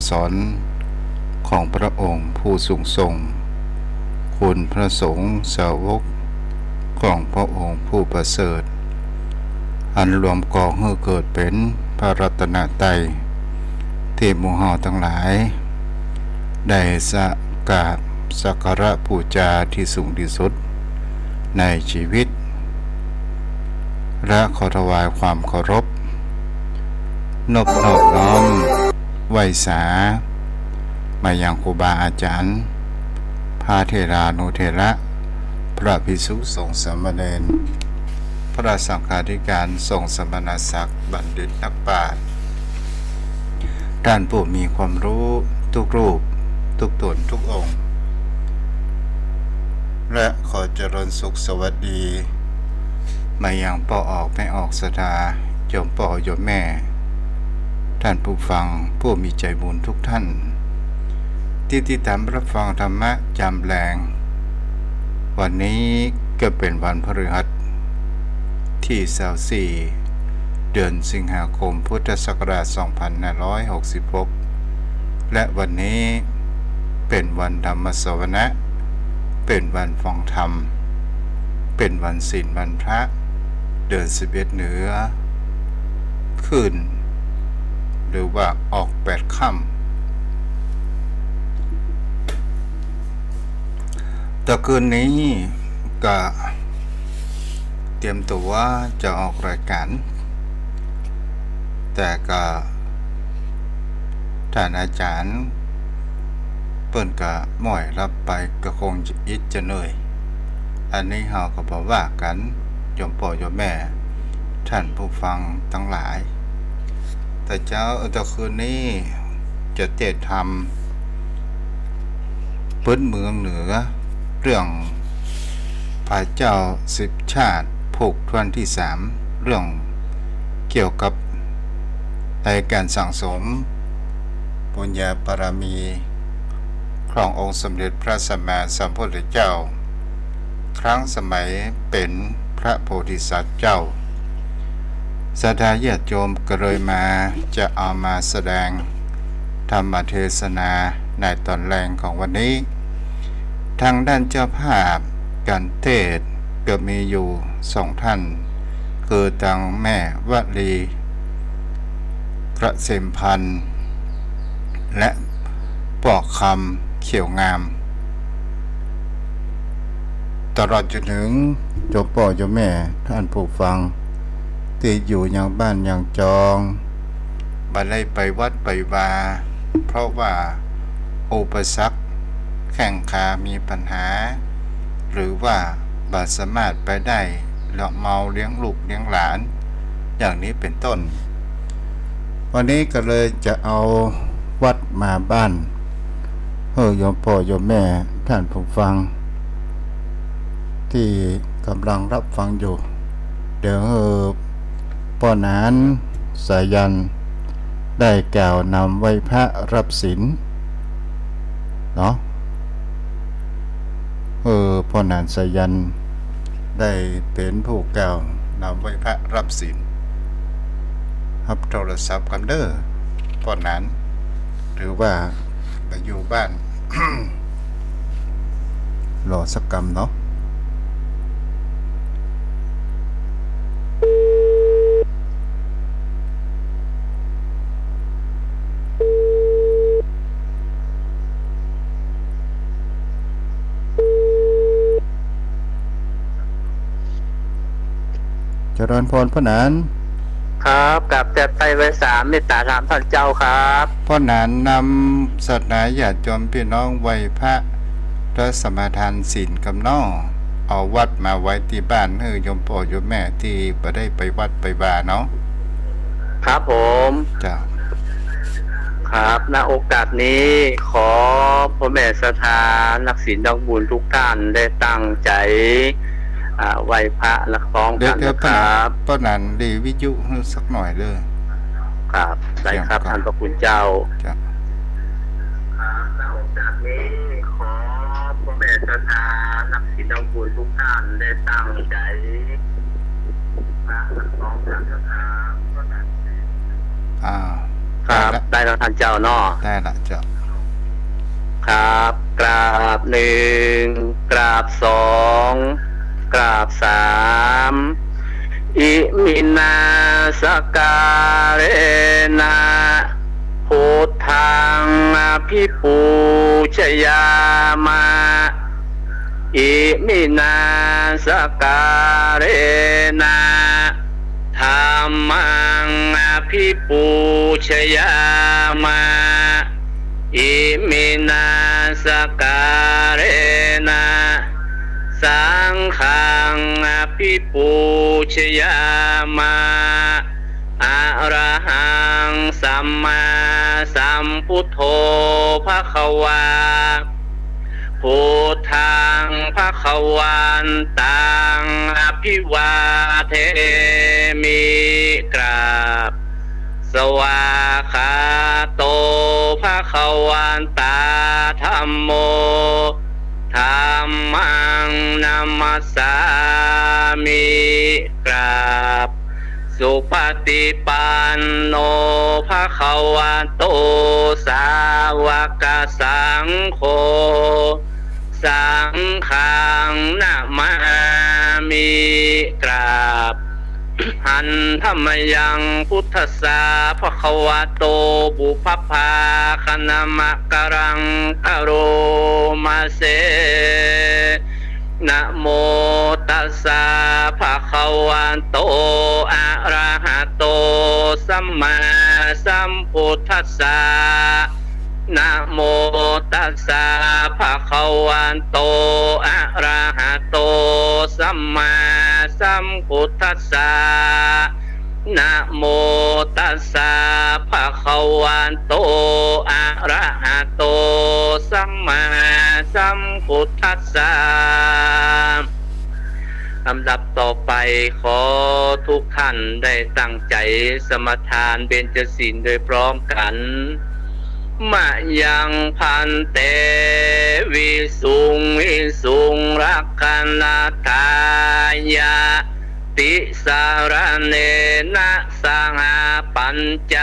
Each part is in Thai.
สอนของพระองค์ผู้สูงส่งคุณพระสงฆ์สาวกของพระองค์ผู้ประเสริฐอันรวมก่อให้เกิดเป็นพระรัตนตรัยที่หมู่เฮาทั้งหลายได้สักการะบูชาที่สูงที่สุดในชีวิตและขอถวายความเคารพนอบน้อมไหว้สามายังครูบาอาจารย์พระเถรานุเถระพระภิกษุสงฆ์สามเณรพระสังฆาธิการทรงสมณศักดิ์บัณฑิตนักปราชญ์ท่านผู้มีความรู้ทุกรูปทุกตนทุกองค์และขอเจริญสุขสวัสดีมายังพ่อออกแม่ออกศรัทธาโยมพ่อโยมแม่ท่านผู้ฟังผู้มีใจบุญทุกท่านที่ติดตามรับฟังธรรมะจำแรงวันนี้ก็เป็นวันพฤหัสที่24เดือนสิงหาคมพุทธศักราช2566และวันนี้เป็นวันธรรมสวนะเป็นวันฟังธรรมเป็นวันศีลวันพระเดือน11เหนือขึ้นหรือว่าออก8ค่ำต่อคืนนี้ก็เตรียมตัวจะออกรายการแต่ก็ท่านอาจารย์เปิ้นก็ม่อยรับไปก็คงจะอิจจะเหนื่อยอันนี้เฮาก็บอกว่ากันโยมพ่อโยมแม่ท่านผู้ฟังทั้งหลายแต่ต่อคืนนี้จะเทศธรรมพื้นเมืองเหนือเรื่องพระเจ้า10ชาติผูกทวนที่3เรื่องเกี่ยวกับในการสั่งสมบุญญาบารมีขององค์สมเด็จพระสัมมาสัมพุทธเจ้าครั้งสมัยเป็นพระโพธิสัตว์เจ้าศรัทธาญาติโยมก็เลยมาจะเอามาแสดงธรรมเทศนาในตอนแรงของวันนี้ทางด้านเจ้าภาพการเทศก็มีอยู่2ท่านคือทางแม่วลีกระเสมพันธ์และปอกคำเขียวงามตลอดจนถึงโยมพ่อโยมแม่ท่านผู้ฟังที่อยู่อย่างบ้านอย่างจองบัดไล่ไปวัดไปวาเพราะว่าอุปสรรคแข้งขามีปัญหาหรือว่าบ่สามารถไปได้แล้วเมาเลี้ยงลูกเลี้ยงหลานอย่างนี้เป็นต้นวันนี้ก็เลยจะเอาวัดมาบ้านโยมพ่อโยมแม่ท่านผู้ฟังที่กำลังรับฟังอยู่เดี๋ยวป้อนานสายันได้กล่าวนำไว้พระรับศีลเนาะป้อนานสายันได้เป็นผู้กล่าวนำไว้พระรับศีลรับโทรศัพท์กันเด้อป้อนานหรือว่าไปอยู่บ้าน รอสักกรรมเนาะเจริญพรพ่อหนานครับกับแต่ไปไว้3เมตตา3ท่านเจ้าครับพ่อหนานนำศรัทธาญาติโยมพี่น้องไหว้พระสมาทานศีลกำนอเอาวัดมาไว้ที่บ้านโยมพ่อโยมแม่ที่บ่ได้ไปวัดไปวาเนาะครับผมจ้าครับณโอกาสนี้ขอพ่อแม่ศรัทธานักศีลนักบุญทุกท่านได้ตั้งใจไหว้พระและคล้องกันนะครับป้อนานดีวิจุสักหน่อยเลยครับได้ครับท่านพระคุณเจ้าจ้าณโอกาสนี้ขอพ่อแม่ศรัทธานักศีลนักบุญทุกท่านได้ตั้งใจพระและคล้องกันนะครับครับ ได้แล้วท่านเจ้าเนาะ ได้ละเจ้า ครับกราบหนึ่งกราบสองกราบสามอิมินาสการนะพุทธังอภิปูชยามะอิมินาสการนะธัมมังอภิปูชยามะอิมินาสการนะสังฆังอภิปูชยามะอะระหังสัมมาสัมพุทโธภควาพุทธังภควันตังอภิวาเทมิกราบสวาคาโตภคะวันตาธัมโมธัมมังนัมมัสสามิกราบสุปฏิปันโนภคะวะโตสาวกสังโฆสังฆังนะมามิกราบหันธรรมยังพุทธสาภควะโตบุพพาคณมะกรังกโรมาเสนะโมตัสสะภะคะวะโตอะระหะโตสัมมาสัมพุทธัสสะนะโมตัสสะภะคะวะโตอะระหะโตสัมมาสัมพุทธัสสะนะโมตัสสะภะคะวะโตอะระหะโตสัมมาสัมพุทธัสสะลำดับต่อไปขอทุกท่านได้ตั้งใจสมทานเบญจศีลโดยพร้อมกันมะยังพันเตวิสุงวิสุงรักขันธายาติสารเนนะสังอาปัญจ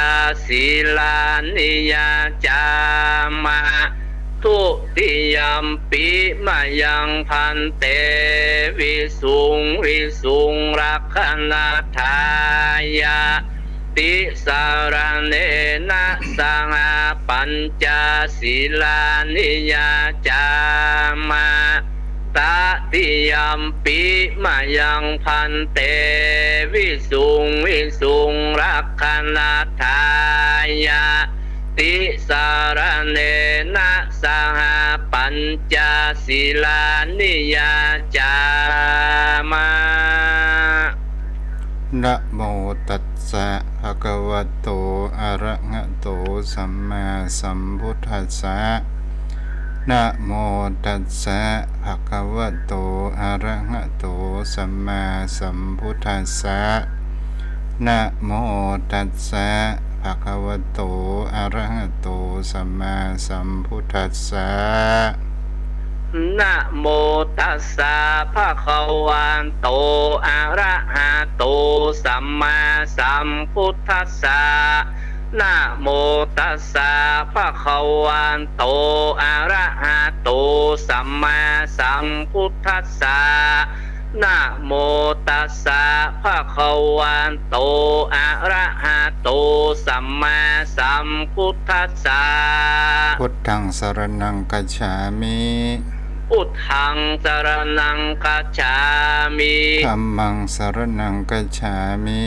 ศีลานิยาจามะทุติยัมปิมายังพันเตวิสุงวิสุงรักขันธายาติสารเนนะสังอาปัญจศีลานิยาจามะตติยัมปิมายังพันเตวิสุงวิสุงรักขันธายาติสารเนนะสังอาปัญจศีลานิยาจามะนะโมตัสสะภะคะวะโตอะระหะโตสัมมาสัมพุทธัสสะนะโมตัสสะภะคะวะโตอะระหะโตสัมมาสัมพุทธัสสะนะโมตัสสะภะคะวะโตอะระหะโตสัมมาสัมพุทธัสสะนะโมตัสสะภะคะวะโตอะระหะโตสัมมาสัมพุทธัสสะนะโมตัสสะภะคะวะโตอะระหะโตสัมมาสัมพุทธัสสะนะโมตัสสะภะคะวะโตอะระหะโตสัมมาสัมพุทธัสสะพุทธังสรณังคัจฉามิพุทธังสรณังคัจฉามิธัมมังสรณังคัจฉามิ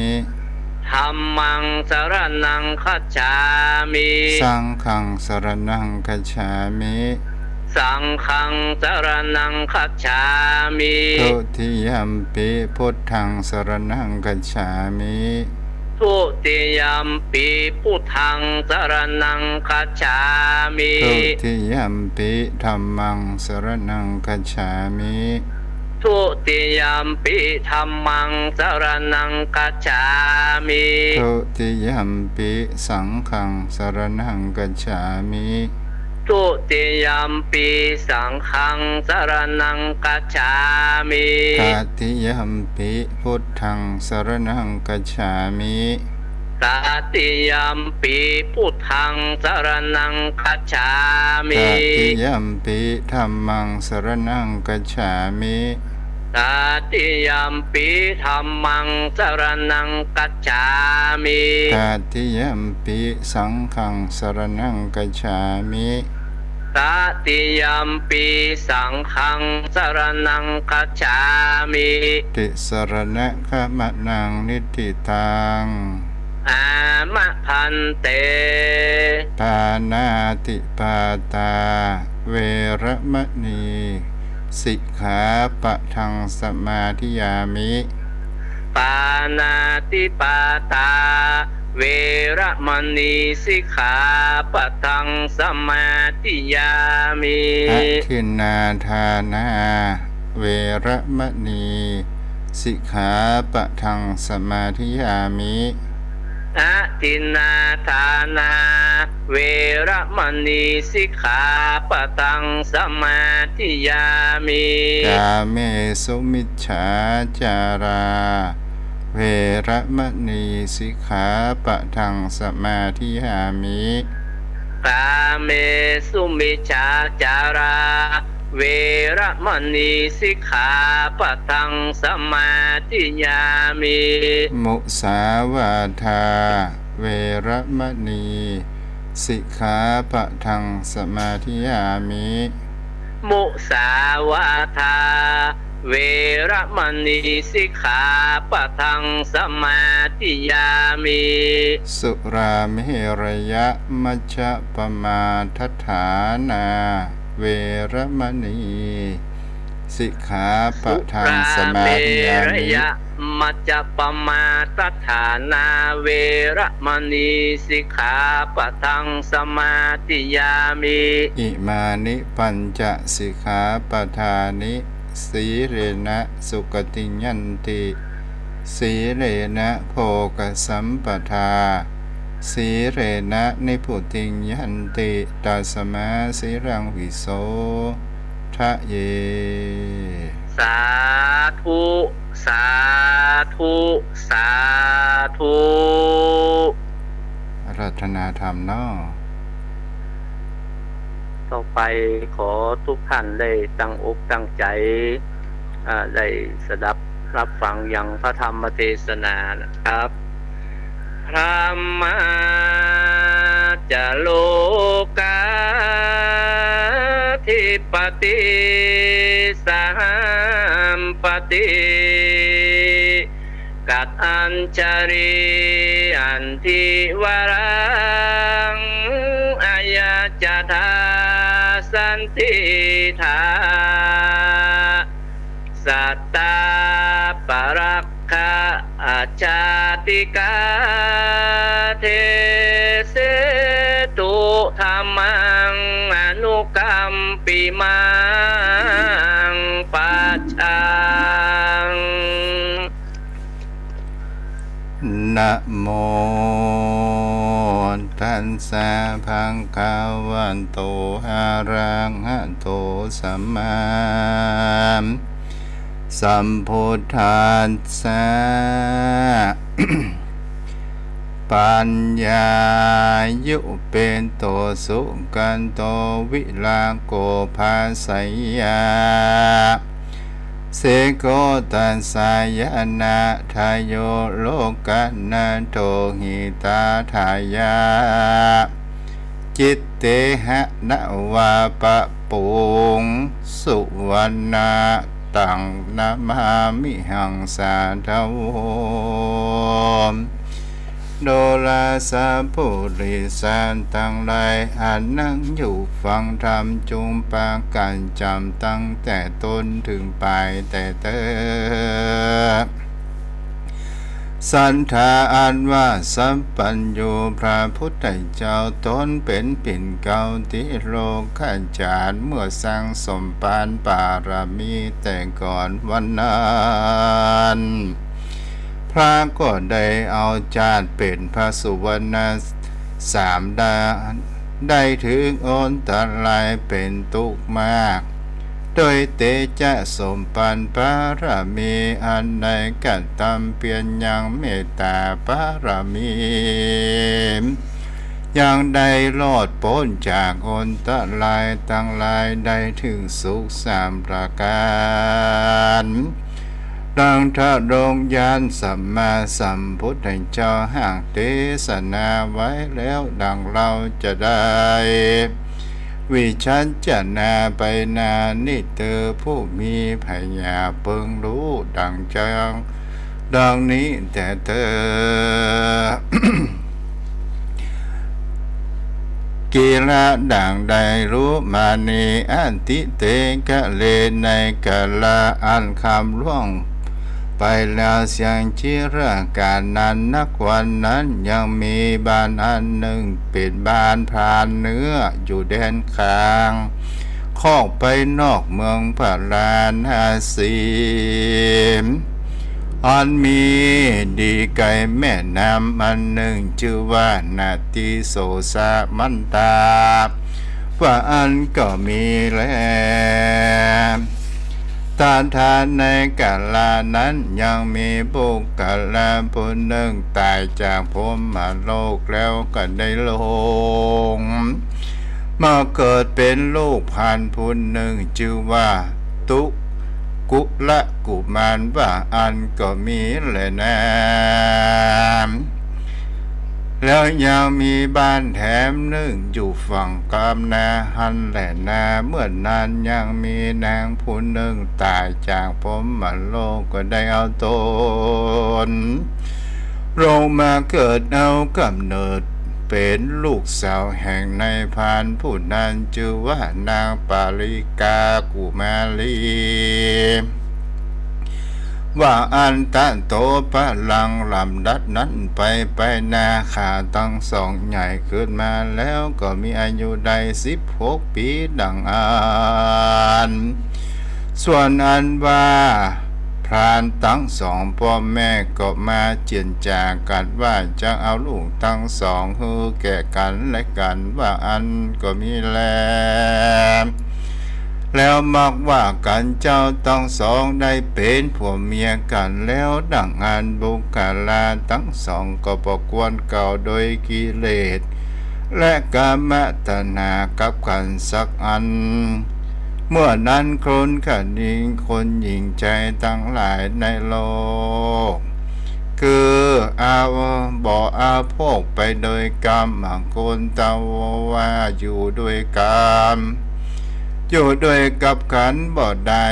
ธัมมังสรณังคัจฉามิสังฆังสรณังคัจฉามิสังฆังสรณังคัจฉามิทุติยัมปิพุทธังสรณังคัจฉามิทุติยัมปิพุทธังสรณังคัจฉามิทุติยัมปิธัมมังสรณังคัจฉามิทุติยัมปิธัมมังสรณังคัจฉามิทุติยัมปิสังฆังสรณังคัจฉามิทุติยัมปิสังฆังสรณังคัจฉามิตติยัมปิพุทธังสรณังคัจฉามิต ตติยัมปิพุทธังสรณังคัจฉามิ ตติยัมปิธัมมังสรณังกัจฉามิ ตติยัมปิธัมมังสรณังคัจฉามิ ตติยัมปิสังฆังสรณังกัจฉามิ ตติยัมปิสังฆังสรณังคัจฉามิ ติสรณะขมะนังนิติตัง อามะพันเต ปานาติปาตาเวระมะนีสิกขาปะทังสมาธิยามิ ปานาติปาตาเวระมณีสิกขาปะทังสมาธิยามิ อะทินนาทานาเวระมะนีสิกขาปะทังสมาธิยามิ อะทินนาทานาเวระมณีสิกขาปะทังสมาธิยามิ กาเมสุมิจฉาจาราเวระมะนีสิกขาปะทังสมาธิยามิ กาเมสุมิจฉาจาราเวระมณีสิกขาปะทังสมาธิยามิ มุสาวาทาเวระมะนีสิกขาปะทังสมาธิยามิ มุสาวาทาเวระมณีสิกขาปะทังสมาธิยามิ สุราเมรยะมัชฌะปมาทัฏฐานาเวระมณีสิกขาปะทังสมาธิยา สุรเมร มิ ยะมัจจปมาตัฏฐานาเวระมณีสิกขาปะทังสมาธิยามิ อิมานิปัญจสิกขาปทานิสีเรนะสุกติยันติสีเรนะโภกสัมปทาสีเรนะนิพุติยันติตัสมาสีรังวิโสทะเย สาธุสาธุสาธุ อาราธนาธรรมเนาะ ต่อไปขอทุกท่านได้ตั้งอกตั้งใจได้สดับรับฟังอย่างพระธรรมเทศนานะครับพระมาจะโลกาธิปติสามปติกัดอัญชริอันทิวรังอายาจทาสันติธาสัตตาปรักขาอาชาติกาเทเสตุธรรมังอนุกัมปิมังปัจจัง นะโมตัสสะภะคะวะโตอะระหะโตสัมมาสัมพุทธัสสะ ปัญญายุเป็นโตสุกันโตวิลาโกภาสัยยาเสโกตัสสายนะทายโยโลกัสนาโทหิตาทายาจิตเตหะนะวาปะปุงสุวรรณาตังนะมามิหังสาทโวโดราสาปุริสานตั้งหลายอานั่งอยู่ฟังธรรมจุมปากันจำตั้งแต่ต้นถึงปลายแต่เติบสันธาอันว่าสัมปัญโยพระพุทธเจ้าตนเป็นปิ่นเก่าที่โลกาจารย์เมื่อสร้างสมปานบารมีแต่ก่อนวันนั้นพระก็ได้เอาจาดเป็นพระสุวรรณสามดาได้ถึงโอนตรายเป็นทุกข์มาก โดยเตจะสมปันปารมีอันใดกันตำเปลี่ยนยังเมตตาปารมียังได้รอดพ้นจากอนตรายตั้งหลายได้ถึงสุขสามประการดังทะดงยานสัมมาสัมพุทธเจ้าห่างเทศนาไว้แล้วดังเราจะได้วิชันจนาไปนานิเตอผู้มีพยาเปิงรู้ดังจังดังนี้แต่เธอ กีฬาดังใดรู้มานีอันติเตกะเลในกะลาอันคำล่วงไปแล้วเสียงชิระการนั้นนักวันนั้นยังมีบ้านอันหนึ่งเป็นบ้านพรานเนื้ออยู่แดนคางคอกไปนอกเมืองพระลานหาสีอันมีดีไก่แม่น้ำอันหนึ่งชื่อว่านาติโสสะมันตาว่าอันก็มีแล้วตาทานในกาลานั้นยังมีบุคคลผู้หนึ่งตายจากพรหมโลกแล้วก็ได้ลงมาเกิดเป็นลูกพันธุ์ผู้หนึ่งชื่อว่าตุกุละกุมารว่าอันก็มีเลยนะแล้วยังมีบ้านแถมหนึ่งอยู่ฝั่งกำนาหันแหละนาเมื่อนานยังมีนางผู้หนึ่งตายจากพรหมโลกก็ได้เอาตนลงมาเกิดเอากำเนิดเป็นลูกสาวแห่งนายพรานผู้นั้นชื่อว่านางปาริกากุมารีว่าอันตันโตพลังลำดัดนั้นไปนาขาตั้งสองใหญ่ขึ้นมาแล้วก็มีอายุได้16 ปีดังอันส่วนอันว่าพรานทั้งสองพ่อแม่ก็มาเจียนจากันว่าจะเอาลูกทั้งสองฮือแก่กันและกันว่าอันก็มีแล้วมักว่ากันเจ้าทั้งสองได้เป็นผัวเมียกันแล้วดังอันบุคลาทั้งสองก็ประกวนเก่าโดยกิเลสและกามตัณหากับกันสักอันเมื่อนั้นคนขันยิงคนหญิงใจทั้งหลายในโลกคือบ่ออาโภคไปโดยกรรมคนตาว่าอยู่ด้วยกรรมอยู่ด้วยกับขันบ่ได้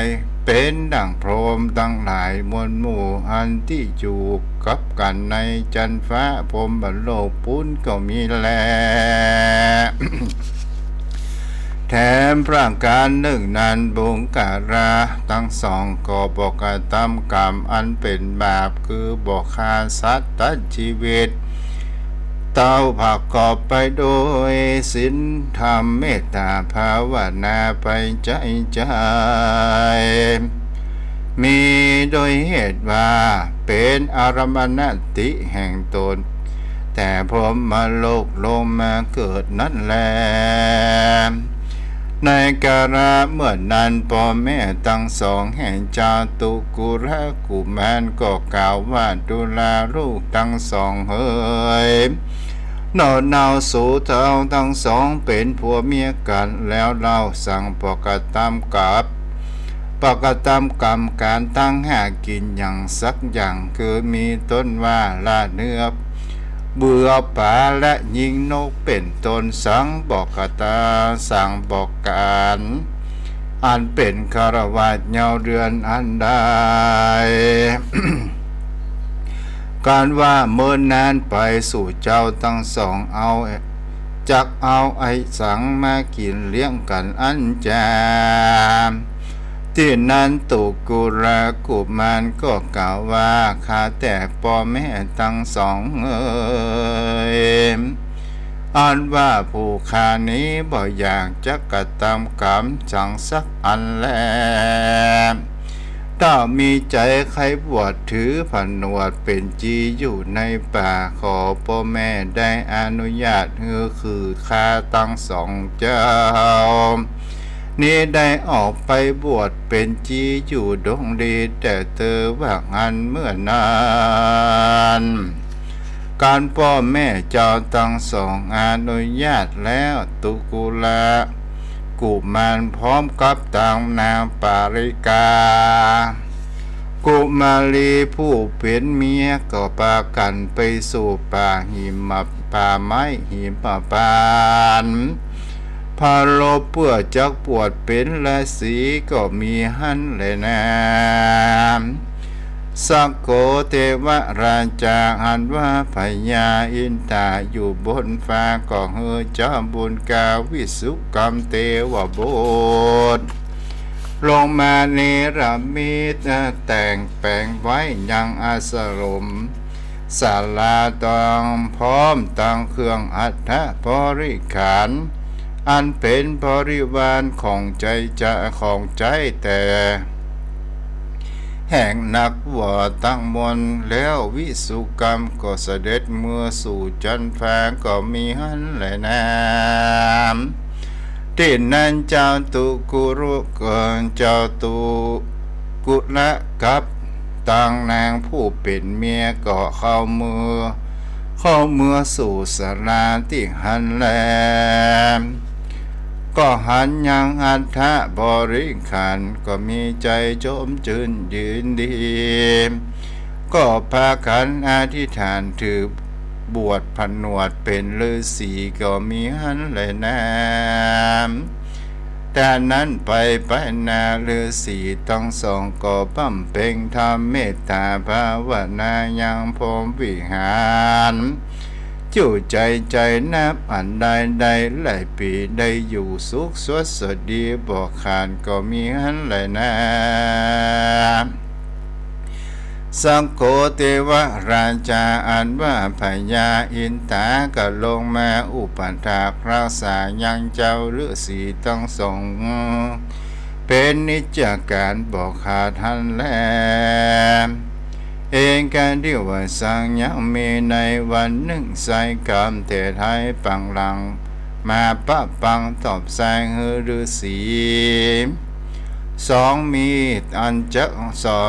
เป็นดั่งพรหมทั้งหลายมวลหมู่อันที่อยู่กับกันในจันฟ้าพรหมโลกปุ้นก็มีแล แถมพระการหนึ่งนั้นบุงการาทั้งสองก็บอกกระทำกรรมอันเป็นบาปคือบอกฆ่าสัตว์ตัดชีวิตเต้าผักกอบไปโดยศีลธรรมเมตตาภาวนาไปใจมีโดยเหตุว่าเป็นอารมณติแห่งตนแต่พรหมโลกลงมาเกิดนั่นแลในกาลเมื่อนั้นพ่อแม่ทั้งสองแห่งจาตุกุระกุมารก็กล่าวว่าดูแลลูกทั้งสองเฮ้ยนอนเนาสู่เท่าทั้งสองเป็นผัวเมียกันแล้วเราสั่งปกตามกรรมการตั้งหากินอย่างสักอย่างคือมีต้นว่าละเนื้อเบื่อป่าและยิงนกเป็นต้นสังบอกตาสั่งบอกการอันเป็นคารวะเงาเรือนอันใด การว่าเมื่อนานไปสู่เจ้าทั้งสองจักเอาไอสังมากินเลี้ยงกันอันจามที่นั้นตุกุระกุมารก็กล่าวว่าข้าแต่พ่อแม่ทั้งสองอันว่าผู้ข้านี้บ่อยากจะกระทำกรรมจังสักอันแล้วถ้ามีใจใครบวชถือผนวดเป็นจีอยู่ในป่าขอพ่อแม่ได้อนุญาตคือข้าทั้งสองเจ้า นี้ได้ออกไปบวชเป็นจีอยู่ดงดีแต่เธอว่างานเมื่อนานการพ่อแม่เจ้าทั้งสองอนุญาตแล้วตุกุลากุมารพร้อมกับต่างนางปาริกากุมารีผู้เป็นเมียก็พากันไปสู่ป่าหิมะป่าไม้หิมะปานพาโลเพื่อจักปวดเป็นราศีก็มีหันเลยนะสักโกเทวราชาหันว่าพญาอินทาอยู่บนฟ้าก็เฮอเจ้าบุญกาวิสุกรรมเทวบุตรลงมาเนรมิตแต่งแปลงไว้ยังอาสรมศาลาตองพร้อมตั้งเครื่องอัฐบริขารอันเป็นบริวารของใจจะของใจแต่แห่งนักว่าตั้งมนแล้ววิสุกรรมก็เสด็จเมื่อสู่จันทราก็มีหันแหละน้ำที่นั้นเจ้าตุกุรุกเจ้าตุกุละกับต่างนางผู้เป็นเมียก็เข้าเมื่อสู่สาราที่หันแลก็หันยังอัฏฐบริขารก็มีใจโจมจืนยืนดีก็พากันอธิษฐานถือบวชผนวดเป็นฤาษีก็มีหันเลยนะแต่นั้นไปนาฤาษีต้องสองก็ปั้มเพ่งทำเมตตาภาวนายังพรหมวิหารจู่ใจนับอันใดหลายปีได้อยู่สุขสดสดดีบอกขาดก็มีหันเลยนะสังโฆเทวราชาอันว่าพญาอินทาก็ลงมาอุปถากรักษายังเจ้าฤาษีต้องสองเป็นนิจการบอกขาดทันแลเองการเดียวว่าสังยังมีในวันหนึ่งใส่กรรมเทไทยปังหลังมาปะปังตอบแสงเฮฤาษีสองมีอันจักสอ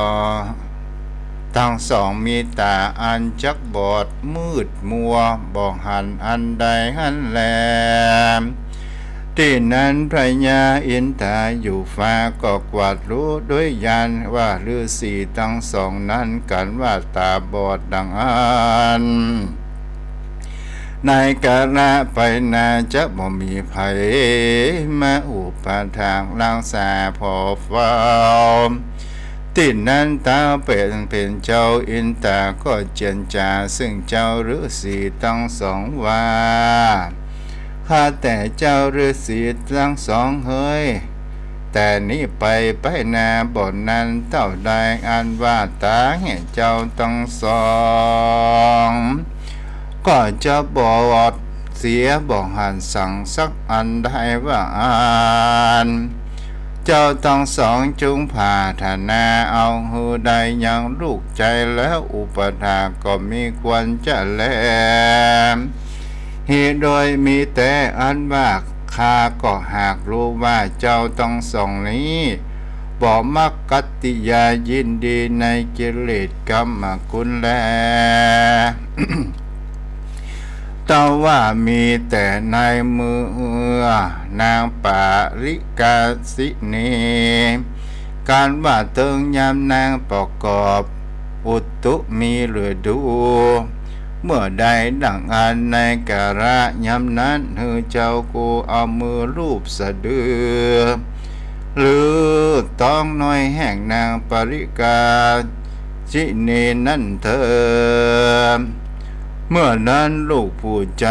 ทั้งสองมีตาอันจักบอดมืดมัวบอกหันอันใดหันแลที่นั้นพระญาอินทาอยู่ฟ้าก็กวาดรู้ด้วยญาณว่าฤาษีทั้งสองนั้นกันว่าตาบอดดังอันในกาลไปนาจะบ่มีภัยมาอุปถากรักษาพอฟ้าที่นั้นตาเป็นเจ้าอินทาก็เจนจาซึ่งเจ้าฤาษีทั้งสองว่าข้าแต่เจ้าฤาษีทั้งสองเฮ้ยแต่นี้ไปนาบ่อนนั้นเท่าใดอันว่าตาแห่เจ้าทั้งสองก็จะบอกเสียบอกหันสั่งสักอันได้ว่าอ่านเจ้าทั้งสองจุงผ่าธนาเอาหูใดยังลูกใจแล้วอุปถาก็มีควรจะแลเหตุโดยมีแต่อันว่าข้าก็หากรู้ว่าเจ้าทั้งสองนี้บ่มักกัตติยายินดีในกิเลสกรรมคุณแล แต่ว่ามีแต่ในมือนางปาริกาสินีการว่าเติงยามนางประกอบอุตุมีเหลือดูเมื่อใดดังอันในกาละยามนั้นเธอเจ้ากูเอามือรูปสะดือหรือต้องน้อยแห่งนางปาริกาสินีนั่นเธอเมื่อนั้นลูกผู้ใจ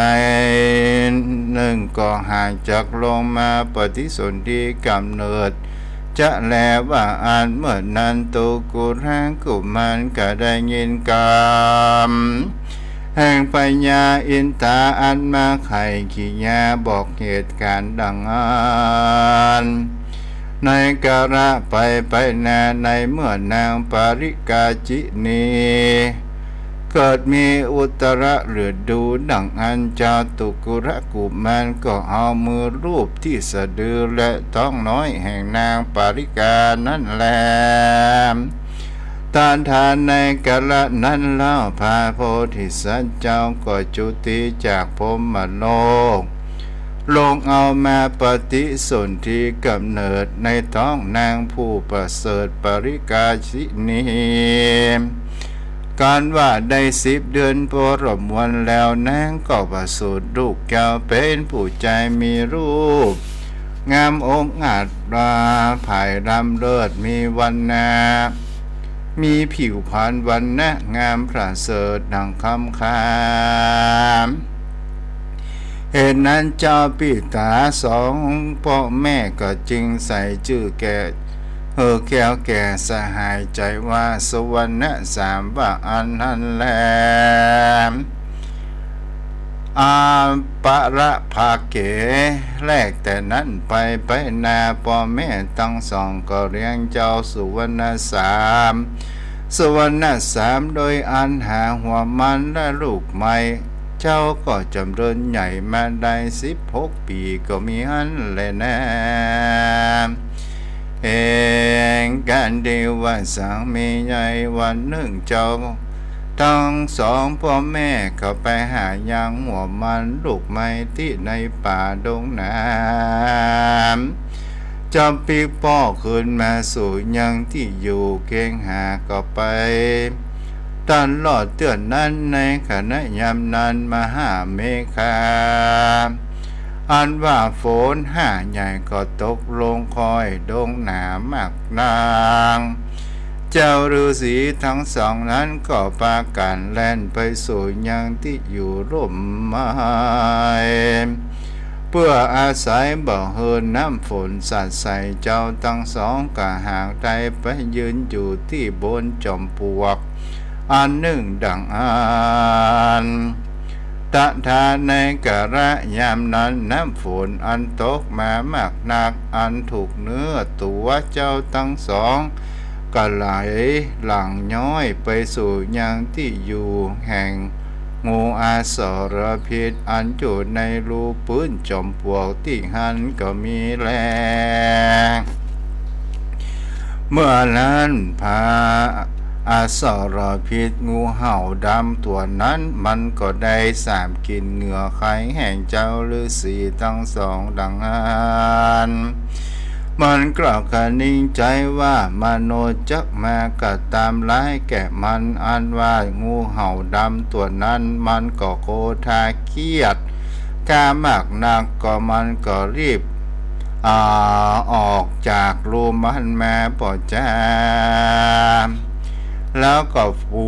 หนึ่งก็ห่างจากลงมาปฏิสนธิกำเนิดจะแลว่าอันเมื่อนั้นตุกุรังกุมารก็ได้ยินกรรมแห่งปัญญาอินทาอันมาไข่ขีญาบอกเหตุการณ์ดังนั้นในกาละไปนาในเมื่อนางปาริกาจินี เกิดมีอุตระหรือดูดังอันจาตุกุระกุมารก็เอามือรูปที่สะดือและท้องน้อยแห่งนางปาริกานั่นแลตานทานในกาละนั้นเล่าพาโพธิสัตว์เจ้าก็จุติจากพรหมโลกลงเอามาปฏิสนธิกำเนิดในท้องนางผู้ประเสริฐปริกาชินีการว่าได้10 เดือนปรมวันแล้วนางก็ประสูติลูกแก้วเป็นผู้ใจมีรูปงามองค์อาจราภายรำเลิศมีวันนามีผิวพรรณวันนะงามประเสริฐดังคำคามเหตุนั้นเจ้าปิตาสองพ่อแม่ก็จึงใส่ชื่อแก่แก้วแก่สหายใจว่าสวรรณะ3ว่าอันนั้นแลปะระภาเกแรกแต่นั้นไปนาพ่อแม่ทั้งสองก็เลี้ยงเจ้าสุวรรณ3โดยอันหาหัวมันและลูกใหม่เจ้าก็จำเริญใหญ่มาได้16 ปีก็มีอันแลนะเองการเดียวว่าสังมีใหญ่วันหนึ่งเจ้าทั้งสองพ่อแม่เข้าไปหายังหัวมันลูกไม้ที่ในป่าดงน้ำจำปีพ่อขึ้นมาสู่ยังที่อยู่เก่งหาก็ไปตันหลอดเตือนนั้นในขณะยามนั้นมหาเมฆาอันว่าฝนห้าใหญ่ก็ตกลงคอยดงหนามากนางเจ้าฤาษีทั้งสองนั้นก็พากันแล่นไปสู่ยังที่อยู่ร่มไม้เพื่ออาศัยบ่อเฮินน้ำฝนสัดใส่เจ้าทั้งสองก็หางใจไปยืนอยู่ที่บนจอมปลวกอันหนึ่งดังอันตะทาในกะระยามนั้นน้ำฝนอันตกมามากนักอันถูกเนื้อตัวเจ้าทั้งสองก็ไหลหลังย้อยไปสู่ยังที่อยู่แห่งงูอาสรพิษอันอยู่ในรูปื้นจอมปลวกที่หันก็มีแลเมื่อนั้นพาอาสรพิษงูเห่าดำตัวนั้นมันก็ได้กินเหงื่อไขแห่งเจ้าฤาษีทั้งสองดังนั้นมันกล่าวคนิ่งใจว่ามโนจักมากัดตามร้ายแก่มันอันว่างูเห่าดำตัวนั้นมันก็โกธาเครียดกามากนักก็มันก็รีบออกจากรูมันมาปอจามแล้วก็ปู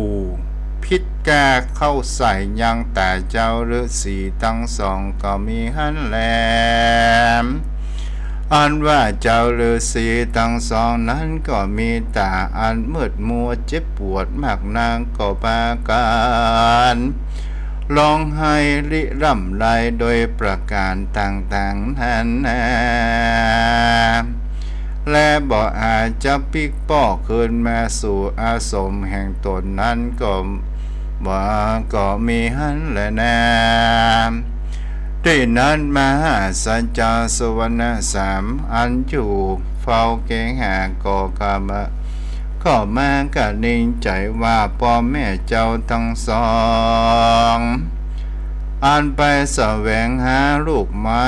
พิษกาเข้าใส่ยังแต่เจ้าฤาษีทั้งสองก็มีหันแหลมอันว่าเจ้าฤาษีทั้งสองนั้นก็มีตาอันมืดมัวเจ็บปวดมากนางก็ปาการร้องไห้ริร่ำไรโดยประการต่างๆนั้นและบ่อาจจะปิกป้อคืนมาสู่อาสมแห่งตนนั้นก็มีหันแลนะที่นั้นมหาสัจจสวรรณ3อันอยู่เฝ้าเกงหาก็กามะก็มาก็นิ่งใจว่าพ่อแม่เจ้าทั้งสองอันไปแสวงหาลูกไม้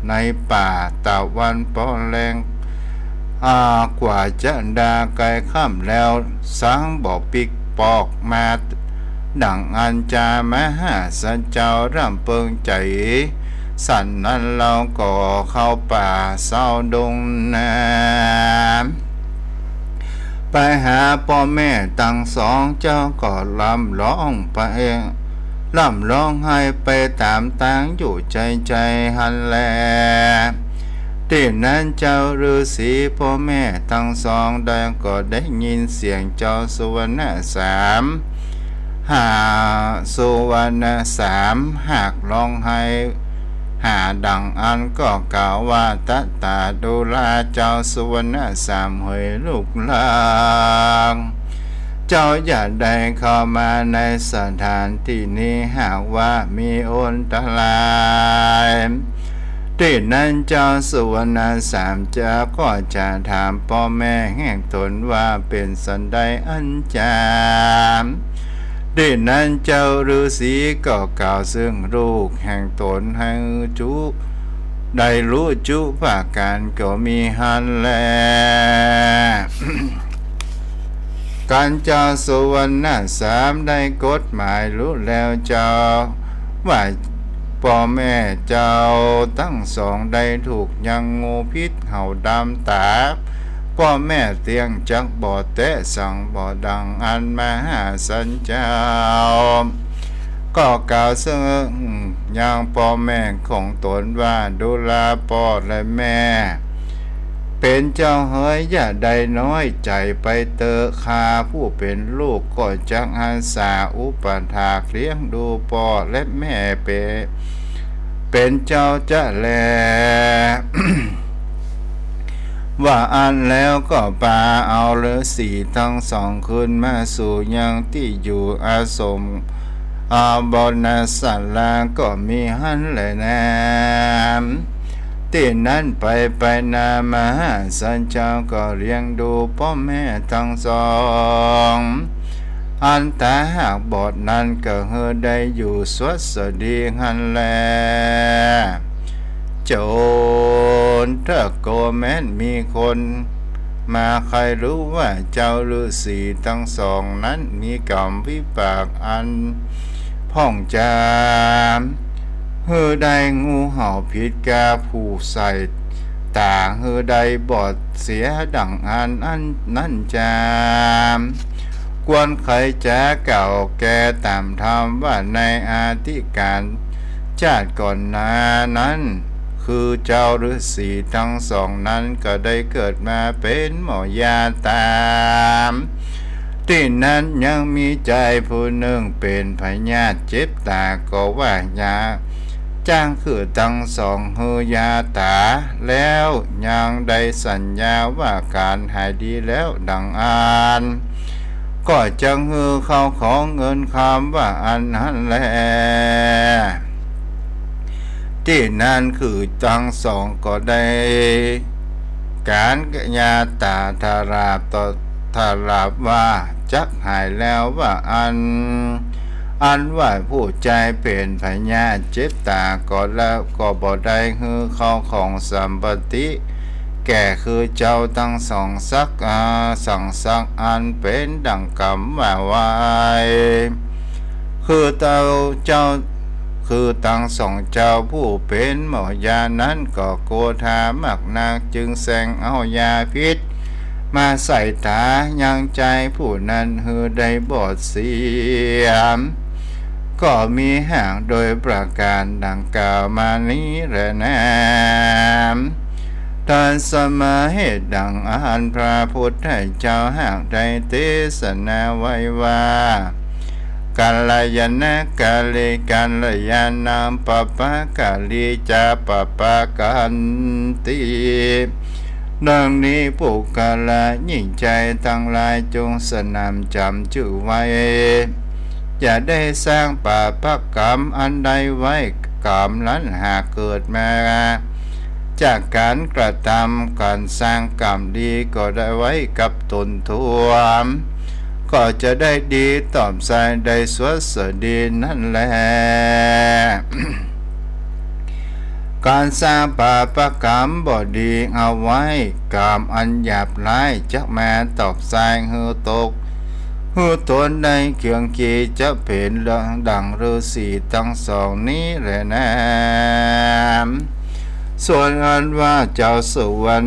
ในป่าตะวันปอแรงกว่าจะดาไกลค่ำแล้วสังบอกปิกปอกมาดังอันจามหาสัจเจ้ารำเพิงใจสั่นนั้นเราก็เข้าป่าเศร้าดงน้ำไปหาพ่อแม่ทั้งสองเจ้าก็ลำร้องให้ไปตามทางอยู่ใจหันแลที่นั้นเจ้าฤาษีพ่อแม่ทั้งสองได้ก็ได้ยินเสียงเจ้าสุวรรณ3หากร้องให้หาดังอันก็กล่าวว่าตาดูลาเจ้าสุวรรณ3เหยลูกลาง เจ้าอย่าได้เข้ามาในสถานที่นี้หากว่ามีอันตรายที่นั้นเจ้าสุวรรณสามเจ้าก็จะถามพ่อแม่แห่งตนว่าเป็นสันใดอันจามที่นั้นเจ้าฤาษีก็กล่าวซึ่งลูกแห่งตนให้จุได้รู้จุภาการก็มีหันแล การเจ้าสุวรรณสามได้กฎหมายรู้แล้วเจ้าว่าพ่อแม่เจ้าทั้งสองได้ถูกยังงูพิษเห่าดำตาพ่อแม่เตียงจักบ่อแตะสั่งบ่อดังอันมหาสันเจ้าก็กล่าวซึ่งยังพ่อแม่ของตนว่าดูแลพ่อและแม่เป็นเจ้าเฮ้ยอย่าได้น้อยใจไปเตอคาผู้เป็นลูกก็จักอาสาอุปถากเลี้ยงดูพ่อและแม่เป็นเจ้าจะแล ว่าอันแล้วก็ปาเอาฤาษีทั้งสองขึ้นมาสู่ยังที่อยู่อาสมบนสันลาก็มีหันแลแนมที่นั้นไปนามหาสันเจ้าก็เลี้ยงดูพ่อแม่ทั้งสองอันแต่หากบอดนั้นก็เฮอได้อยู่สวัสดีหันแลโจรถ้าโกแม้นมีคนมาใครรู้ว่าเจ้าฤาษีทั้งสองนั้นมีกรรมวิบากอันพ่องจามเฮอได้งูเห่าพิษกาผู้ใส่ตาเฮอได้บอดเสียดังอันนั่นจามกวนใครจะเก่าแก่ตามธรรมว่าในอาทิการชาติก่อนหน้านั้นคือเจ้าฤาษีทั้งสองนั้นก็ได้เกิดมาเป็นหมอยาตามที่นั้นยังมีใจผู้หนึ่งเป็นพญาติเจ็บตาก็ว่ายาจ้างคือทั้งสองเฮยาตาแล้วยังได้สัญญาว่าการหายดีแล้วดังอ่านก็จังฮือเข้าของเงินคำว่าอันนั้นแลที่นั่นคือทั้งสองก็ได้การญาตาทาราบต่อทาราบว่าจักหายแล้วว่าอันว่าผู้ใจเป็นพญาเจ็บตาก็แล้วก็บ่ได้ฮือเข้าของสัมปติแก่คือเจ้าทั้งสองสั่งสักอันเป็นดังกรรมว่าไว้คือเจ้าคือทั้งสองเจ้าผู้เป็นหมอยานั้นก็โกธามักนักจึงแสงเอายาพิษมาใส่ตายังใจผู้นั้นฮือได้บอดเสียมก็มีห่างโดยประการดังกล่าวมานี้แหละนะตอนสมาเหตุดังอันพระพุทธเจ้าหากได้เทศนาไว้ว่ากัลยาณกาลิกัลยาณังปปะกาลีจาปปะกันติดังนี้ปุกกะละยิ่งใจทั้งหลายจงสนำจำชื่อไว้อย่าได้สร้างบาปกรรมอันใดไว้กรรมนั้นหากเกิดมาจากการกระทำการสร้างกรรมดีก็ได้ไว้กับตนทั่วก็จะได้ดีตอบใจได้สวัสดีนั่นแหละ การสร้างบาปกรรมบ่ดีเอาไว้กรรมอันหยาบร้ายจะมาตอบใจหือตกหือตนในเกียงกีจะเป็นดังฤาษีทั้งสองนี้แหละนะส่วนอันว่าเจ้าสุวรร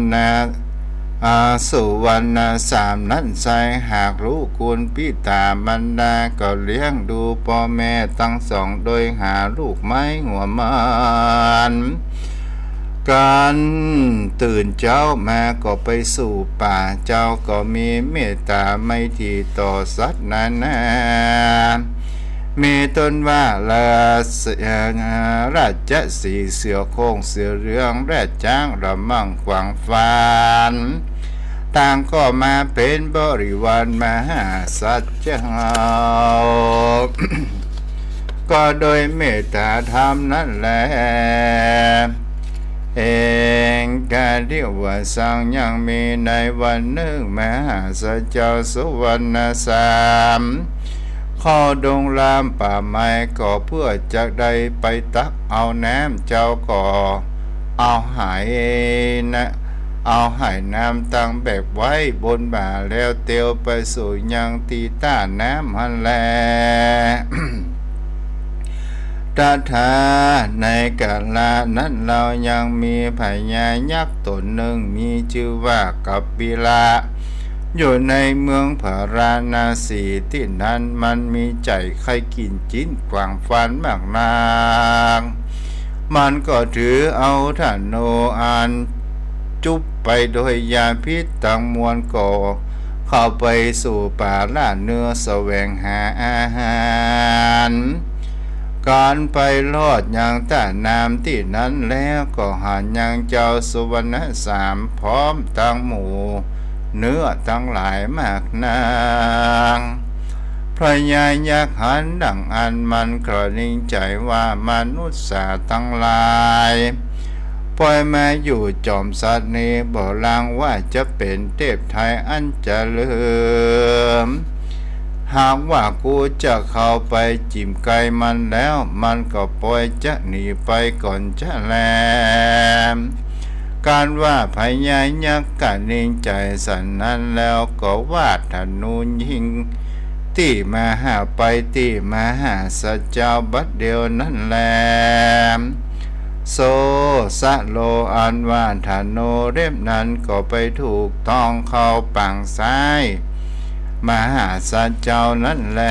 ณสามนั้นใส่หากรู้คุณพิตามันดาก็เลี้ยงดูพ่อแม่ทั้งสองโดยหาลูกไม้หัวมันการตื่นเจ้ามาก็ไปสู่ป่าเจ้าก็มีเมตตาไม่ที่ต่อสัตว์นานามีตนว่าราชสีเสือโคงเสือเรืองแรดจ้างระมั่งขวางฟาน ต่างก็มาเป็นบริวารมหาสัจเจ้า ก็โดยเมตตาธรรมนั่นแหละเองกาเรียกว่าสังยังมีในวันหนึ่งมหาสัจเจ้าสุวรรณสามเข้าดงรามป่าไม้ก็เพื่อจะได้ไปตักเอาน้ำเจ้าก็เอาหายนะเอาหายน้ำตั้งแบบไว้บนบ่าแล้วเตียวไปสู่ยังตีต้าน้ำหันแล ตถาในกาลนั้นเรายังมีพญายักษ์ตนหนึ่งมีชื่อว่ากัปปิละ อยู่ในเมืองพาราณสีที่นั้นมันมีใจใครกินจิ้นกวางฟันมากนางมันก็ถือเอาธนูอันจุบไปโดยยาพิษตั้งมวลก่อเข้าไปสู่ป่าล่าเนื้อแสวงหาอาหารการไปลอดอย่างใต้น้ำที่นั้นแล้วก็หายังเจ้าสุวรรณสามพร้อมตั้งหมู่เนื้อทั้งหลายมากนางพระยายักษ์หันดังอันมันกระนิ่งใจว่ามนุษย์สาทั้งหลายปล่อยมาอยู่จอมสัตว์นี้บ่ลางว่าจะเป็นเทพไทยอันเจริญหากว่ากูจะเข้าไปจิ้มไก่มันแล้วมันก็ปล่อยจะหนีไปก่อนจะแลมการว่าพญายักษ์กะนิ่งใจสันนั้นแล้วก็วาดธนูยิงที่มาหาไปที่มาหาสัจเจ้าบัดเดียวนั่นแลโซสะโลอันว่าธนูเล่มนั้นก็ไปถูกต้องเข้าปังซ้ายมหาสัจเจ้านั่นแล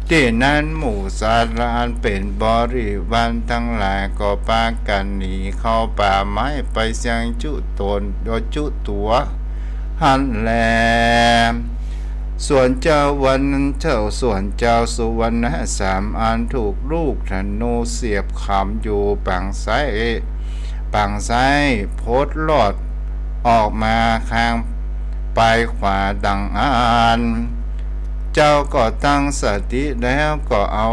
ที่นั้นหมู่สัตว์อันเป็นบริวารทั้งหลายก็พากันหนีเข้าป่าไม้ไปเสียงจุตนโดยจุตัวหันแลส่วนเจ้าวันส่วนเจ้าสุวรรณสามอันถูกลูกธนูเสียบขำอยู่ฝั่งซ้ายโพดลอดออกมาข้างปลายขวาดังอันเจ้าก็ตั้งสติแล้วก็เอา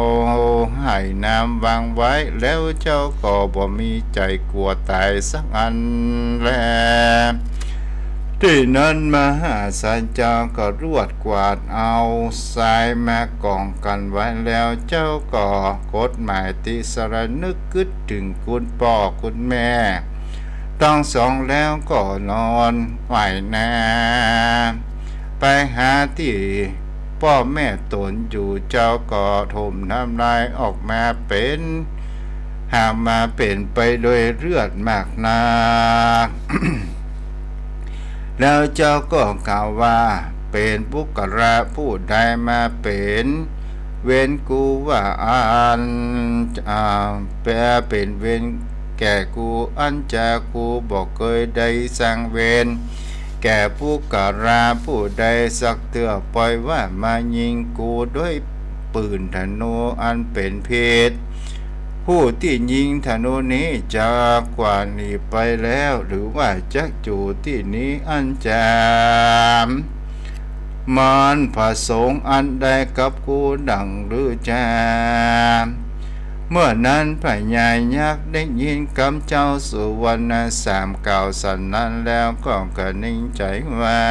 ไหน้ำวางไว้แล้วเจ้าก็บ่มีใจกลัวตายสักอันแลที่นั้นมหาสัจเจ้าก็รวดกวาดเอาทรายมากองกันไว้แล้วเจ้าก็กฎหมายติสรนึกกึดถึงคุณพ่อคุณแม่ต้องสองแล้วก็นอนไหวนาไปหาที่พ่อแม่ตนอยู่เจ้าก็ถมน้ำลายออกมาเป็นหามาเป็นไปโดยเลือดมากนา แล้วเจ้าก็กล่าวว่าเป็นบุคคลผู้ใดมาเป็นเว้นกูว่าอันแปลเป็นเว้นแก่กูอันจะกูบอกเคยได้สั่งเว้นแก่ผู้กราผู้ใดสักเตือปล่อยว่ามายิงกูด้วยปืนธนูอันเป็นเพศผู้ที่ยิงธนูนี้จะกว่านี้ไปแล้วหรือว่าจะจูที่นี้อันจามมันผสมอันใดกับกูดังหรือจามเมื่อนั้นพญายักษ์ได้ยินคำเจ้าสุวรรณสามกล่าวสันนั้นแล้วก็กระนิ่งใจว่า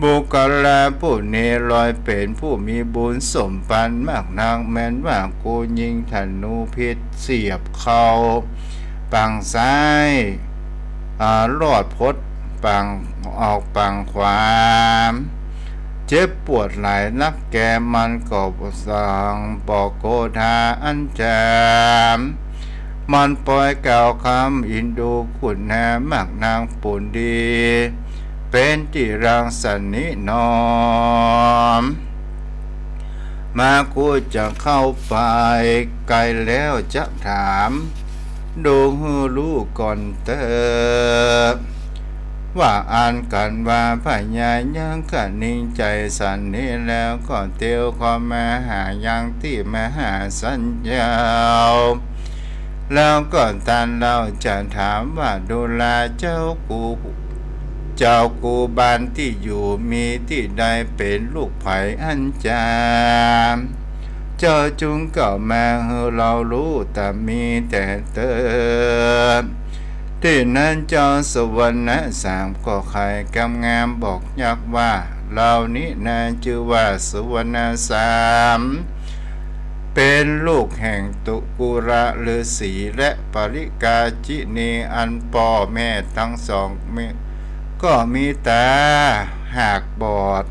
บุคลาผู้นี้ลอยเป็นผู้มีบุญสมปันมากนักแม้นว่ากูยิงธนูพิษเสียบเข้าปังซ้ายรอดพดปังออกปังขวาเจ็บปวดหลายนักแกมันก็สั่งบอกโกธาอันจามมันปล่อยกล่าวคำอินดูคุณแหมากนางปุ่นดีเป็นที่รังสรรค์นินอมมากูจะเข้าไปไกลแล้วจะถามดูหูรู้ก่อนเตอว่าอ่านกันว่าพญายังกันนิ่งใจสันนี้แล้วก็เตียวความมาหายังที่มหาสัญญาแล้วก็ตันเราจะถามว่าดูแลเจ้ากู เจ้ากูบานที่อยู่มีที่ใดเป็นลูกไผ่อันจามเจ้าจุงเก่ามาให้เรารู้แต่มีแต่เติมที่นั้นเจ้าสวรรค์สามก็ใครกำงามบอกยักว่าเหล่านี้นาชื่อว่าสวรรค์สามเป็นลูกแห่งตุกุระฤาษีและปริกาจินีอันพ่อแม่ทั้งสองก็มีตาหากบอด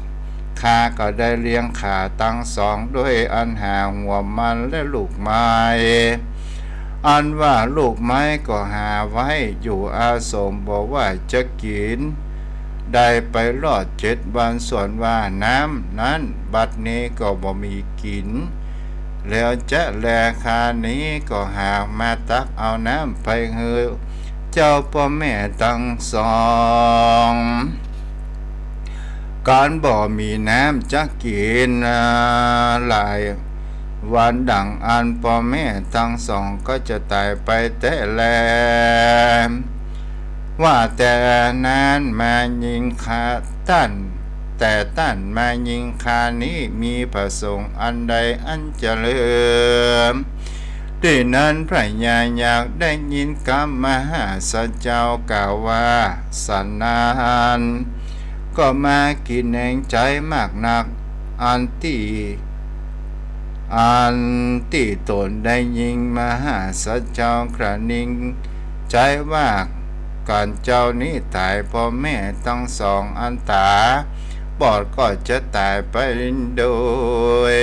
ข้าก็ได้เลี้ยงขาทั้งสองด้วยอันหาหัวมันและลูกไม้อันว่าลูกไม้ก็หาไว้อยู่อาสมบอกว่าจะกินได้ไปรอด7 วันส่วนว่าน้ำนั้นบัดนี้ก็บ่มีกินแล้วจะแลคานี้ก็หามาตักเอาน้ำไปเฮือเจ้าพ่อแม่ทั้งสองการบ่มีน้ำจะกินหลายวันดังอันพ่อแม่ทั้งสองก็จะตายไปแต่แลว่าแต่นั้นมายิงคาตั้นแต่ตั้นมายิงคานี้มีประสงค์อันใดอันเจริญด้วยนั้นพระญาอยากได้ยินคำมหาสัจเจ้ากล่าวว่าสันนานก็มากินแห่งใจมากนักอันที่ตนได้ยิงมหาสัจเจ้ากระนิ่งใจว่าก่อนเจ้านี้ตายพ่อแม่ทั้งสองอันตาบอดก็จะตายไปโดย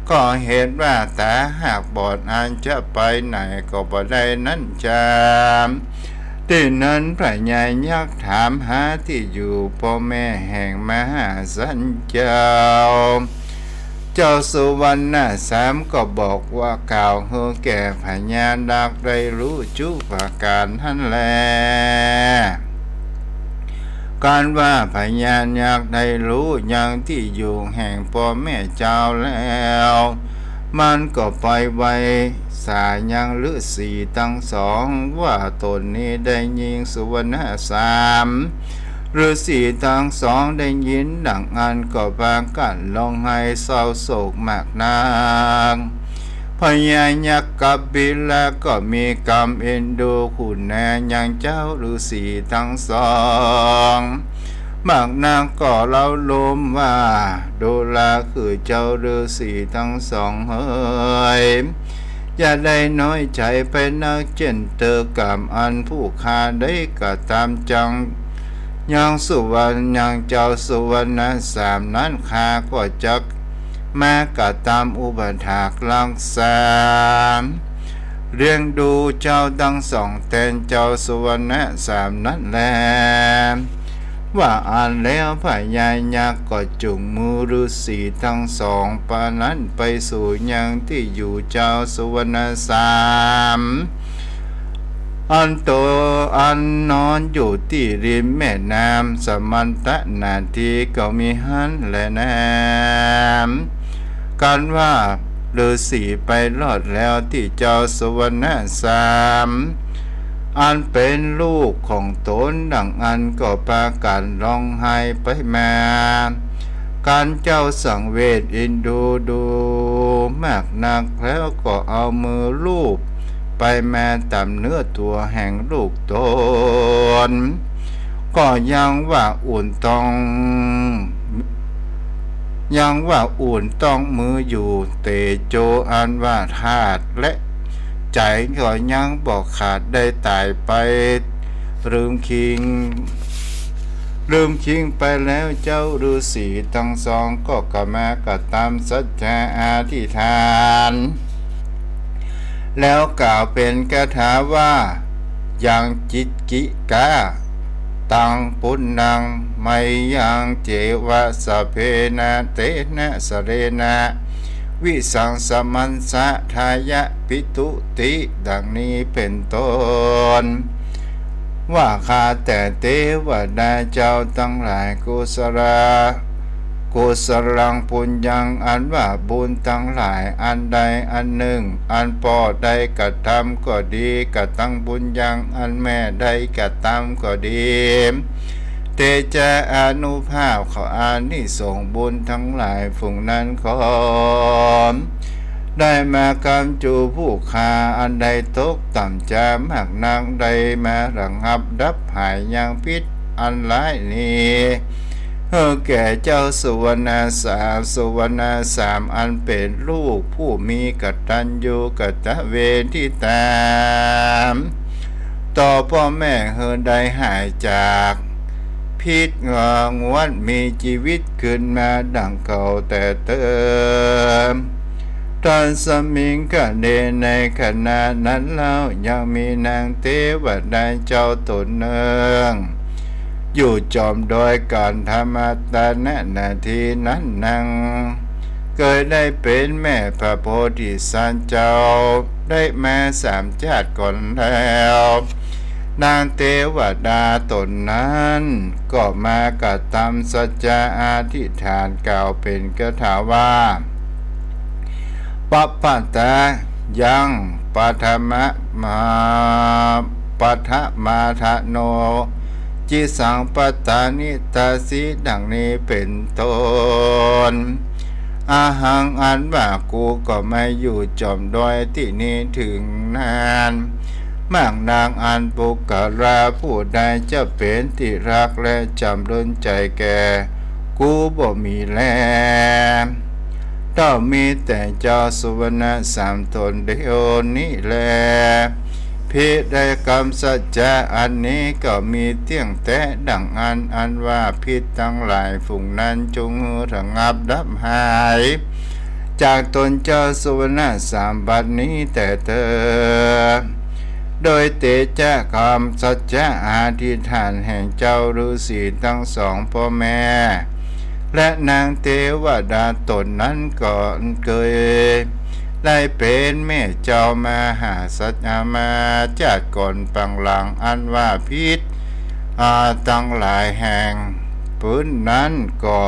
ก็เหตุว่าตาหากบอดอันจะไปไหนก็บ่ได้นั้นจามที่นั้นพระญายักษ์ถามหาที่อยู่พ่อแม่แห่งมหาสัจเจ้าเจ้าสุวรรณสามก็บอกว่ากล่าวเฮือแก่พญาดักได้รู้จุประการท่านแลการว่าพญายักษ์ได้รู้อย่างที่อยู่แห่งพ่อแม่เจ้าแล้วมันก็ไปไวสายังฤาษีทั้งสองว่าตนนี้ได้ยิงสุวรรณสามฤาษีทั้งสองได้ยินดังอันก็พากันร้องไห้เศร้าโศกมากนางพญายักษ์กับบิลาก็มีกรรมเอ็นดูคุณแน่อย่างเจ้าฤาษีทั้งสองมากนางก็เล่าลมว่าดูลาคือเจ้าฤาษีทั้งสองเฮ้ยอย่าได้น้อยใจไปนักเจนเตอกรรมอันผู้ฆ่าได้กระทำจังยังสุวรรณยังเจ้าสุวรรณสามนั้นข้าก็จักมากระทำอุปถากลังสามเรียงดูเจ้าทั้งสองแทนเจ้าสุวรรณสามนั้นแลว่าอ่านแล้วพญายักษ์ก็จุงมือฤาษีทั้งสองปานั้นไปสู่ยังที่อยู่เจ้าสุวรรณสามอันโตอันนอนอยู่ที่ริมแม่น้ำสมันตนาทีก็มีหันและน้ำกันว่าฤาษีไปรอดแล้วที่เจ้าสุวรรณสามอันเป็นลูกของตนดังอันก็พากันร้องไห้ไปมาการเจ้าสังเวชอินดูมากนักแล้วก็เอามือลูบไปแม้ตามเนื้อตัวแห่งลูกตนก็ยังว่าอุ่นต้องมืออยู่เตโจอันว่าธาตุและใจก็ยังบอกขาดได้ตายไปลืมคิงไปแล้วเจ้าฤาษีทั้งสองก็กลับมากระทำสัจจะอธิษฐานแล้วกล่าวเป็นคาถาว่ายังจิตกิกาตังปุณณังไมยังเจวะสะเพนะเตนะสะเรนะวิสังสมันสะทายะปิตุติดังนี้เป็นต้นว่าข้าแต่เทวดาเจ้าทั้งหลายกุศล กุศลังปุญญังอันว่าบุญทั้งหลายอันใดอันหนึ่งอันปอใดกระทำก็ดีกระตั้งบุญญังอันแม่ใดกระทำก็ดีเตจะอนุภาพเขาอานิสงส์บุญทั้งหลายฝุงนั้นขอได้มากำจูผู้คาอันใดตกต่ำจะมากนางใดมาระงับดับหายยังพิษอันร้ายนี้แก่เจ้าสุวรรณสามอันเป็นลูกผู้มีกตัญญูกตเวทิตามต่อพ่อแม่ได้หายจากพิษงวนมีชีวิตขึ้นมาดังเก่าแต่เติมตอนสมิงกันเดในขณะนั้นแล้วยังมีนางเทวดาเจ้าตนเนืองอยู่จอมโดยการธรรมตานาทีนั้นนางเคยได้เป็นแม่พระโพธิสัตว์เจ้าได้มา3 ชาติก่อนแล้วนางเทวดาตนนั้นก็มากระทำสัจจะอธิษฐานกล่าวเป็นคาถาว่าปัปปตายังปัทมะมาปัทมาทะโนจิสังปตานิตาสีดังนี้เป็นต้นอาหังอันว่ากูก็ไม่อยู่จอมดอยที่นี้ถึงนานมากนางอันปุกราผู้ใดจะเป็นที่รักและจำล้นใจแก่กูบ่มีแลต้องมีแต่เจ้าสุวรรณ3 ตนเดียวนี้แลพิได้กรรมสัจจะอันนี้ก็มีเที่ยงแต่ดังอันว่าพิษทั้งหลายฝูงนั้นจงระงับดับหายจากตนเจ้าสุวรรณ3 บัดนี้แต่เธอโดยเตจาคำสัจจะอธิษฐานแห่งเจ้าฤาษีทั้ง2 พ่อแม่และนางเทวดาตนนั้นก่อนเคยได้เป็นแม่เจ้ามหาสัจจามาจากก่อนปังหลังอันว่าพิษตั้งหลายแห่งปืนนั้นก็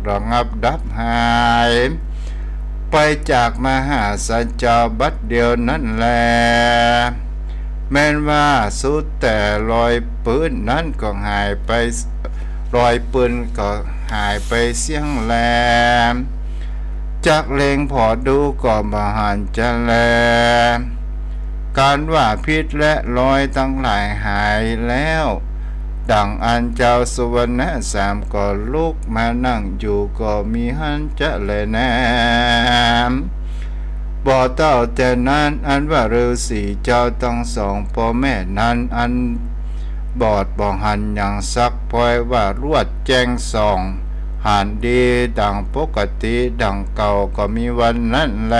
ระงับดับหายไปจากมหาสัจจาบัดเดียวนั่นแลแม้นว่าสุดแต่รอยปืนนั้นก็หายไปรอยปืนก็หายไปเสียงแลจากเลงพอดูก็บาหันจะแลการว่าพิษและรอยทั้งหลายหายแล้วดังอันเจ้าสุวรรณ3ก็ลุกมานั่งอยู่ก็มีหันจะแลแนมบ่เต้าแต่นั้นอันว่าฤาษีเจ้าทั้ง2 พ่อแม่นั้นอันบอดบ่หันอย่างสักพอยว่ารวดแจ้งส่องหันดีดังปกติดังเก่าก็มีวันนั้นแล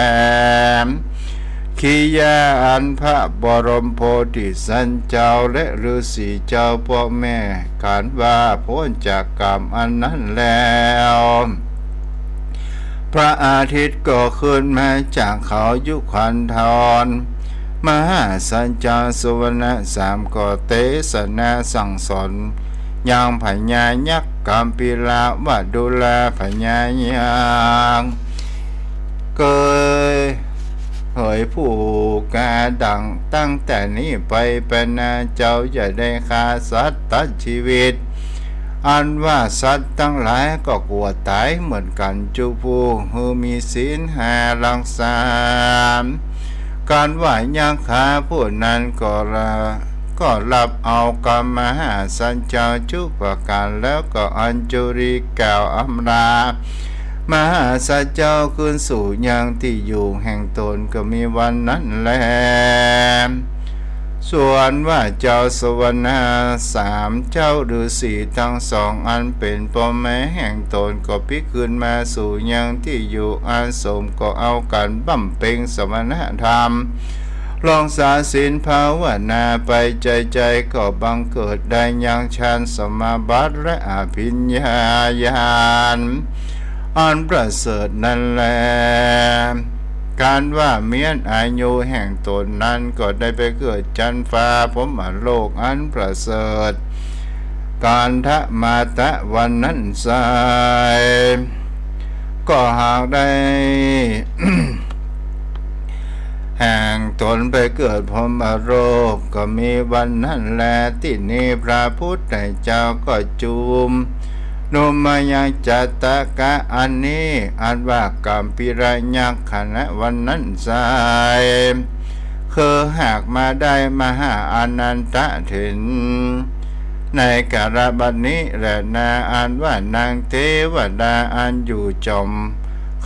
ขียาอันพระบรมโพธิสัตว์เจ้าและฤาษีเจ้าพ่อแม่การว่าพ้นจากกรรมอันนั้นแล้วพระอาทิตย์ก็ขึ้นมาจากเขายุคันธรมหาสัจจาสุวรรณ3ก็เทศนาสั่งสอนยังพญายักษ์กัมพิลาว่าดูแลพญายักษ์เกยเผยผู้กาดังตั้งแต่นี้ไปเป็นนาเจ้าอย่าได้ฆ่าสัตว์ตัดชีวิตอันว่าสัตว์ทั้งหลายก็กลัวตายเหมือนกันจูผู้มีศีล5 รักษาการไหวยังขาผู้นั้นก็รับเอากรรมมหาสัจจาทุกประการแล้วก็อัญจุริกล่าวอำลามหาสัจเจ้าคืนสู่ยังที่อยู่แห่งตนก็มีวันนั้นแลส่วนว่าเจ้าสวรรณ3 เจ้าฤาษีทั้ง2 อันเป็นพ่อแม่แห่งตนก็พิคืนมาสู่ยังที่อยู่อาสมก็เอากันบำเพ็ญสมณธรรมลองสาศีลภาวนาไปใจก็บังเกิดได้ยังฌานสมาบัติและอภิญญาญาณอันประเสริฐนั่นแลการว่าเมียนอายุแห่งตนนั้นก็ได้ไปเกิดจันฟ้าพรหมโลกอันประเสริฐการทะมาตะวันนั้นไซ ก็หากได้ แห่งตนไปเกิดพรหมโลกก็มีวันนั้นแลที่นี้พระพุทธเจ้าก็จูมนุมยังจัตตกะอันนี้อันว่ากัมปิรายักขณะวันนั้นสายคือหากมาได้มหาอนันตถินในกาลบัดนี้แหละนาอันว่านางเทวดาอันอยู่จม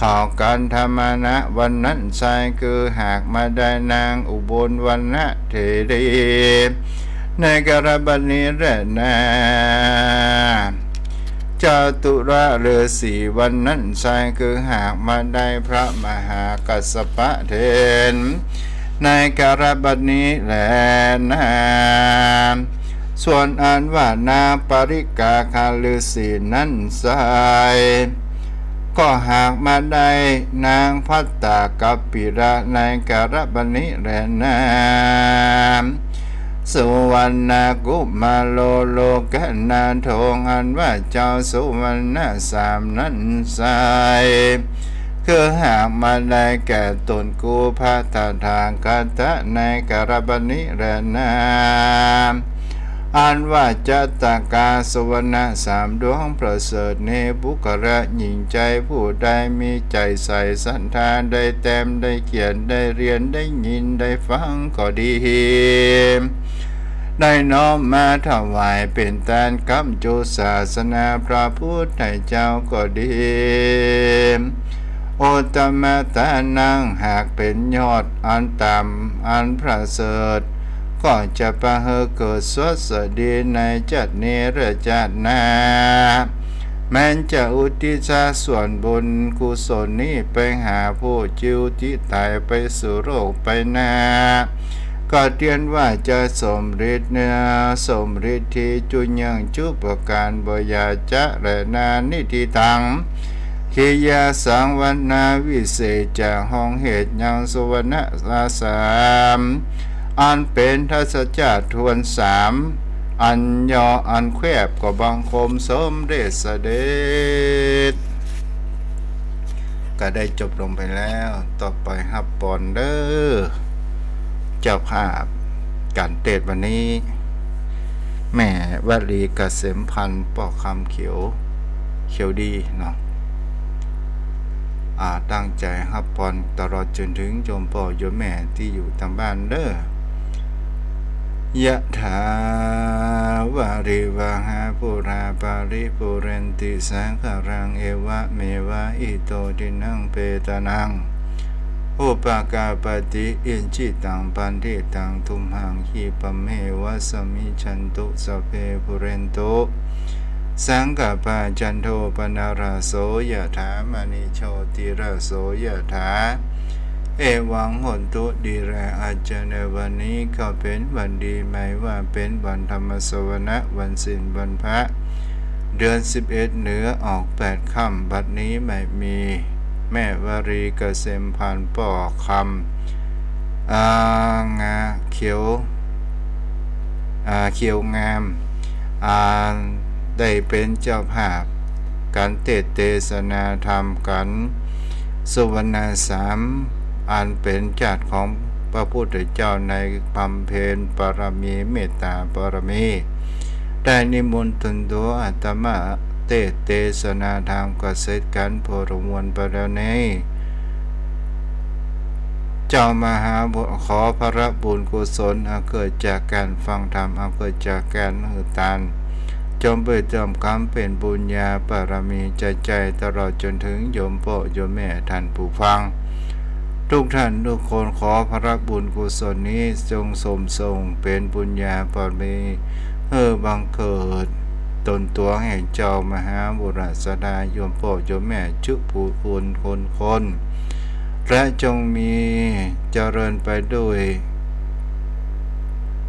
ข่าวการธรรมนะวันนั้นใช่คือหากมาได้นางอุบลวันนะเทรีในกาลบัดนี้แหละนาจาตุระฤาษีวันนั้นใช่คือหากมาได้พระมหากัสสปะเทนในกาลบัดนี้แหละนาส่วนอันว่านาปริกาคาฤาษีนั้นใช่ก็หากมาได้นางพัตตากัปปิระในกาลบัดนี้แลนาสุวรรณกุมาโลโลกนาทงอันว่าเจ้าสุวรรณสามนั้นใสคือหากมาได้แก่ตนกูพาตาทางกัตตะในกาลบัดนี้แลนาอันว่าจัตตกาสวรรณสามดวงประเสริฐเนบุคระหญิงใจผู้ใดมีใจใส่ศรัทธาได้แต้มได้เขียนได้เรียนได้ยินได้ฟังก็ดีได้น้อมมาถวายเป็นทานคำจุศาสนาพระพุทธเจ้าก็ดีโอตมะตานังหากเป็นยอดอันต่ำอันประเสริฐก็จะประเฮเกิดสวสดีในจัดเนรจัดนาแม้นจะอุทิศส่วนบุญกุศลนี้ไปหาผู้จิวที่ตายไปสู่โลกไปนาก็เตียนว่าจะสมฤทธิ์เนื้อสมฤทธิจุยังจุปการบยาจะและนานิติตังขียาสังวันนาวิเศษจากห้องเหตุยังสวรรณราสามอันเป็นทัศจัตทวนสามอันยออันแคบก็บังคมสมเด็จเสด็จก็ได้จบลงไปแล้วต่อไปฮับปอนเดอร์เจ้าภาพการเทศวันนี้แม่วลีกเกษมพันธ์ปอกคำเขียวดีเนาะตั้งใจฮับปอนตลอดจนถึงโยมพ่อโยมแม่ที่อยู่ทางบ้านเด้อยะถาวาริวหาปุราปาริปุเรนติสังขรังเอวะเมวะอิโตทินังเปตานังอุปกาปฏิอินจิตังปันติตังทุมหังหิปะเมวะสมิชันตุสเพปุเรนโตสังกปะจันโทปนาราโสยะถามณิโชติระโสยะถาเอวังหนตุดีแรอาจารย์ในวันนี้ก็เป็นวันดีหมายว่าเป็นวันธรรมสวนะวันศีลวันพระเดือน11เหนือออก8ค่ำบัดนี้ไม่มีแม่วรีเกษมพันธ์ป่อคำงาเขียวงามได้เป็นเจ้าภาพการเทศนาธรรมกันสุวรรณสามอันเป็นจัดของพระพุทธเจ้าในบำเพ็ญปรมีเมตตาปรมีได้นิมนต์ตนตัวอาตมาเทศนาธรรมก็เสร็จกันพอรมวลไปแล้วนี้เจ้ามหาบุตรขอพระบุญกุศลเกิดจากการฟังธรรมเกิดจากการหือตานจมไปจมกรรมเป็นบุญญาปรมีใจตลอดจนถึงโยมพ่อโยมแม่ท่านผู้ฟังทุกท่านทุกคนขอพระบุญกุศลนี้จงสมทรงเป็นบุญญาปรมีบังเกิดตนตัวแห่งเจ้ามหาบุรุษดาโยมพ่อโยมแม่ชุผู้คนและจงมีเจริญไปด้วย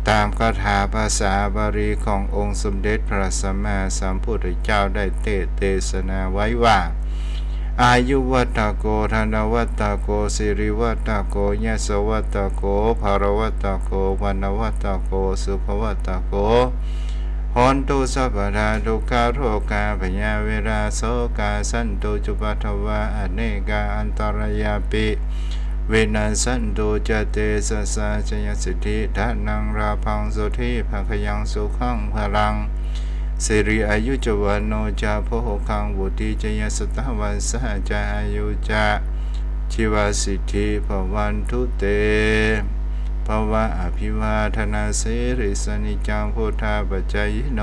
ตามคาถาภาษาบาลีขององค์สมเด็จพระสัมมาสัมพุทธเจ้าได้เทศนาไว้ว่าอายุวัตโกธนวัตโกสิริวัตโกยสวัตโกภารวัตโกวันวัตโกสุขวัตโก หอนตุสัพพทาทุกขาโรกาพยาเวราโสกาสันตุจุปัฏฐวะอเนกาอันตรายาปิเวนัสสันตุจเตสสะชยสิทธิทานังราพังสุธิภคยังสุขังพลังสิริอายุจวันโนจาโพคังวุติจยสตวันสหจาอายุจาชีวสิทธิภวันทุเตภวะอภิวาทนาสิริสนิจังพุทธาปัจจายโน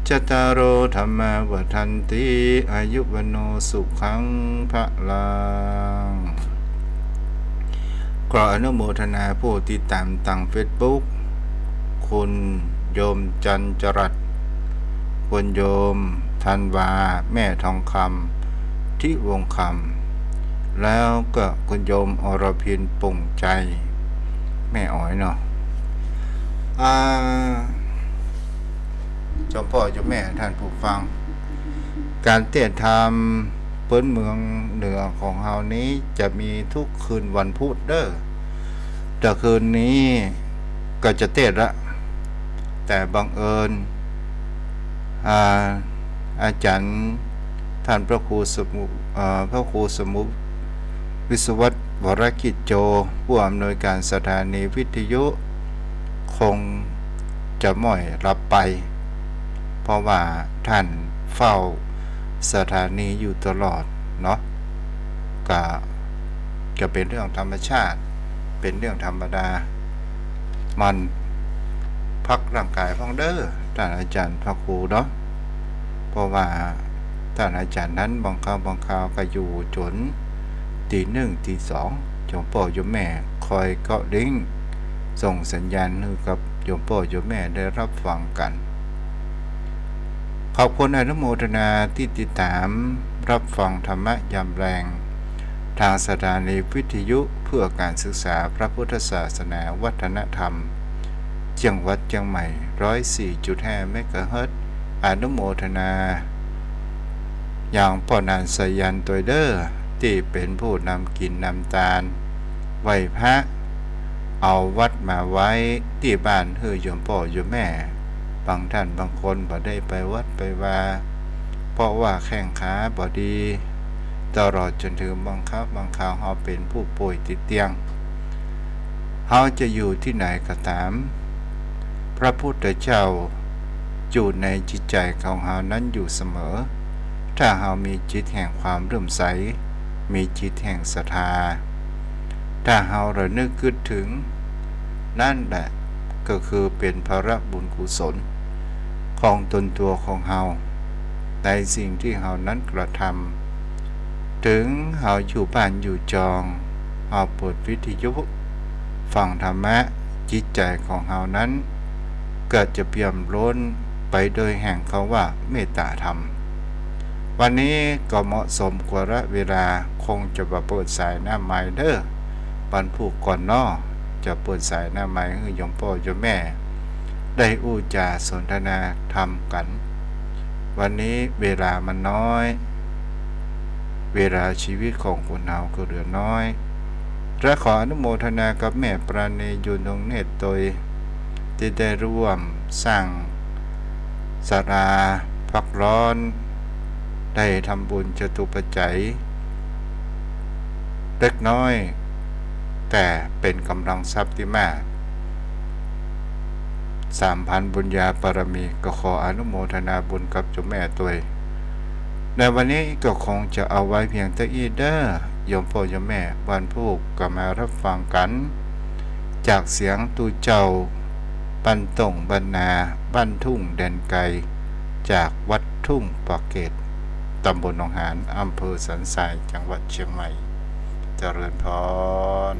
จตารโอธรรมวัฏันติอายุวันโนสุขังพลังขออนุโมทนาผู้ติดตามทางเฟซบุ๊กคุณโยมจันจรัสคุณโยมธันวาแม่ทองคำที่วงคำแล้วก็คุณโยมอรพินปุ่งใจแม่อ๋อยเนาะเจ้าพ่อเจ้าแม่ท่านผู้ฟังการเต้นทำพื้นเมืองเหนือของเฮานี้จะมีทุกคืนวันพุธเด้อแต่คืนนี้ก็จะเต้นละแต่บังเอิญอาจารย์ท่านพระครูสมุวิศวัตวรกิจโจผู้อำนวยการสถานีวิทยุคงจะม่อยรับไปเพราะว่าท่านเฝ้าสถานีอยู่ตลอดเนาะก็เป็นเรื่องธรรมชาติเป็นเรื่องธรรมดามันพักร่างกายพ้องเด้อท่านอาจารย์พระครูเนาะเพราะว่าท่านอาจารย์นั้นบางคราวก็อยู่จนตี 1 ตี 2โยมพ่อโยมแม่คอยเกาะลิงส่งสัญญาณให้กับโยมพ่อโยมแม่ได้รับฟังกันขอบคุณอนุโมทนาที่ติดตามรับฟังธรรมะยามแรงทางสถานีวิทยุเพื่อการศึกษาพระพุทธศาสนาวัฒนธรรมจังหวัดเชียงใหม่ 104.5 เมกะเฮิรตซ์อนุโมทนาอย่างพ่อนานสยันตัวเด้อที่เป็นผู้นำกินนำตาลไหว้พระเอาวัดมาไว้ที่บ้านเฮือโยมพ่อโยมแม่บางท่านบางคนบ่ได้ไปวัดไปว่าเพราะว่าแข้งขาบ่ดีตลอดจนถึงบางคราวเฮาเป็นผู้ป่วยติดเตียงเฮาจะอยู่ที่ไหนก็ตามพระพุทธเจ้าอยู่ในจิตใจของเฮานั้นอยู่เสมอถ้าเฮามีจิตแห่งความเลื่อมใสมีจิตแห่งศรัทธาถ้าเฮาระลึกคิดถึงนั่นแหละก็คือเป็นภาระบุญกุศลของตนตัวของเฮาในสิ่งที่เฮานั้นกระทำถึงเฮาอยู่บ้านอยู่จองเฮาเปิดวิทยุฟังธรรมะจิตใจของเฮานั้นเกิดจะเปี่ยมล้นไปโดยแห่งเขาว่าเมตตาธรรมวันนี้ก็เหมาะสมกว่าเวลาคงจะมาเปิดสายหน้าไม้เด้อวันผูกก่อนนอจะเปิดสายหน้าไม้ให้โยมพ่อโยมแม่ได้อู้จาสนทนาธรรมกันวันนี้เวลามันน้อยเวลาชีวิตของคนเราก็เหลือน้อยและขออนุโมทนากับแม่ปราณียุนงเนตรโดยที่ได้ร่วมสร้างศาลาพักร้อนได้ทำบุญจตุปัจจัยเล็กน้อยแต่เป็นกำลังทรัพย์ที่มาก 3,000 บุญญาบารมีก็ขออนุโมทนาบุญกับเจ้าแม่ตัวในวันนี้ก็คงจะเอาไว้เพียงเท่านี้เด้อโยมพ่อโยมแม่บ้านผู้ก็มารับฟังกันจากเสียงตูเจ้าบ้านตงบ้านนาบ้านทุ่งแดนไกลจากวัดทุ่งปากเกร็ดตำบลหนองหานอำเภอสันทรายจังหวัดเชียงใหม่เจริญพร